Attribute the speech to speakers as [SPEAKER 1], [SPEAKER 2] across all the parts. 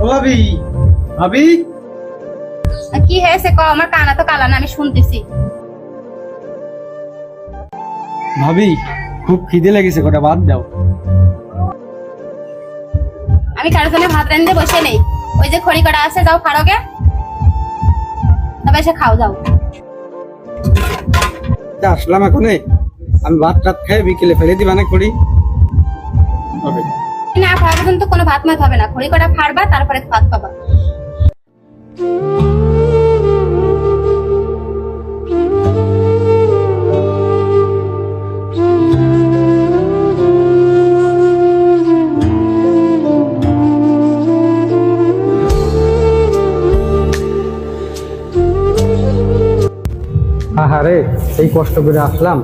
[SPEAKER 1] ভাবি ভাবি
[SPEAKER 2] কি হয়েছে ক? আমার কানা তো কালা না, আমি শুনতেছি।
[SPEAKER 1] ভাবি খুব খিদে লেগেছে, কটা ভাত দাও।
[SPEAKER 2] আমি কারোর জন্য ভাত রান্ধতে বসে নেই, ওই যে খড়ি কটা আছে, যাও খাড়োগে, তবে এসে খাও যাও।
[SPEAKER 1] আসলাম এখনে, আমি ভাত টাত খেয়ে বিকেলে ফেলে দিবা না করি।
[SPEAKER 2] না খাওয়া পর্যন্ত কোনো ভাত মাত হবে না, খড়ি কটা ফাড়বা তারপরে ভাত পাবা।
[SPEAKER 1] আহারে এই কষ্ট করে আসলাম,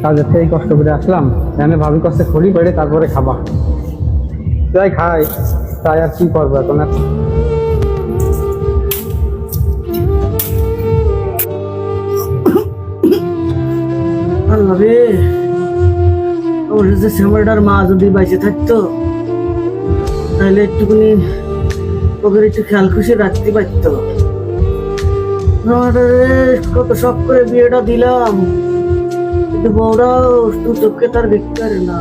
[SPEAKER 1] কাজের থেকে কষ্ট করে আসলাম, জানে ভাবি কষ্টে খড়ি পেড়ে তারপরে খাবা। তাই খাই, তাই আর কি করবো এখন আর।
[SPEAKER 3] ভাবে ওর যে শ্যামলটার মা যদি বাইচে থাকতো তাহলে একটুখানি ওদের একটু খেয়াল খুশি রাখতে পারতো। কত শখ করে বিয়েটা দিলাম, কিন্তু বউরাও দু চোখে তার দেখতে পারে না।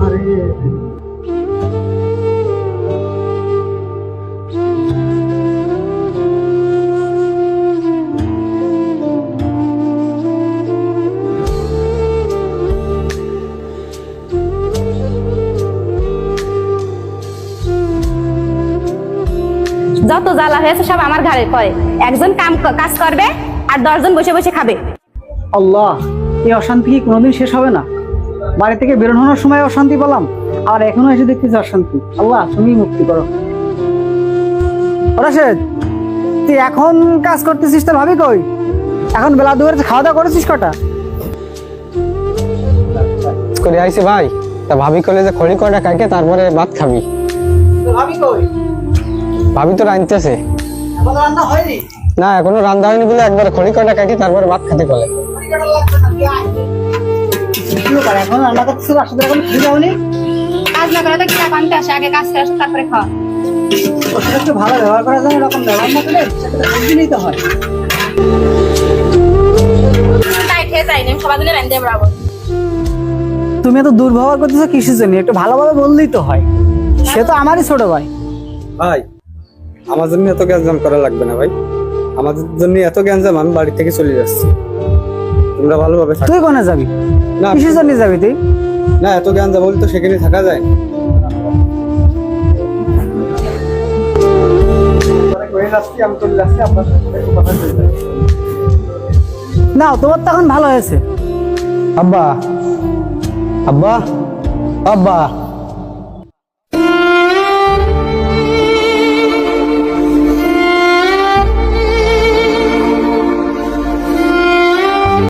[SPEAKER 3] আরে
[SPEAKER 2] যত জ্বালা হয়েছে সব আমার ঘরে করে, একজন কাজ করবে আর 10 জন বসে বসে খাবে।
[SPEAKER 3] আল্লাহ, এই অশান্তি কি কোনোদিন শেষ হবে না? বাড়ি থেকে বেরোনোর সময় অশান্তি পেলাম, আর এখনো এসে দেখতেছি অশান্তি। আল্লাহ তুমি মুক্তি করো। রাশেদ, তুই এখন কাজ করতেছিস তো ভাবি কই? এখন বেলা দুপুরে খাওয়া দাওয়া করেছিস কটা?
[SPEAKER 1] করে আইছি ভাই, তা ভাবি কলে যে খড়ি কটা কাকে তারপরে ভাত খাবি।
[SPEAKER 3] ভাবি কই?
[SPEAKER 1] ভাবি তো রাঁধতেছে।
[SPEAKER 3] এখন রান্না হয়নি?
[SPEAKER 1] না এখনো রান্না হয়নি বলে একবার খড়ি কটা কাটি তারপরে ভাত খেতে বলে।
[SPEAKER 3] এখন রান্না করতেছিস, রাশেদ এখন খেয়ে যাওনি?
[SPEAKER 2] কাজ না করে তো কি আনতে আসে, আগে কাজ করে আসো তারপরে খাওয়া।
[SPEAKER 3] ওর সাথে একটু ভালো ব্যবহার করা যায়, এরকম ব্যবহার না করলে সেটা বুঝে নিতে হয়।
[SPEAKER 2] তাই খেয়ে যাই, আমি সবাই দিনে রান্ধতে বরাবর।
[SPEAKER 3] তুমি এত দুর্ব্যবহার করতেছো কিসের জন্য? একটু ভালোভাবে বললেই তো হয়। সে তো আমারই ছোট ভাই।
[SPEAKER 1] ভাই আমার জন্য এত গ্যাঞ্জাম করা লাগবে না ভাই, আমাদের জন্য এত গ্যাঞ্জাম, আমি বাড়ি থেকে চলে যাচ্ছি, তোমরা ভালোভাবে থাকো।
[SPEAKER 3] তুই কোনে যাবি?
[SPEAKER 1] না
[SPEAKER 3] কিসের জন্য যাবি তুই?
[SPEAKER 1] না এত গ্যাঞ্জাম বলি তো সেখানে থাকা যায় না।
[SPEAKER 3] না তোমার তো এখন ভালো হয়েছে।
[SPEAKER 1] আব্বা আব্বা আব্বা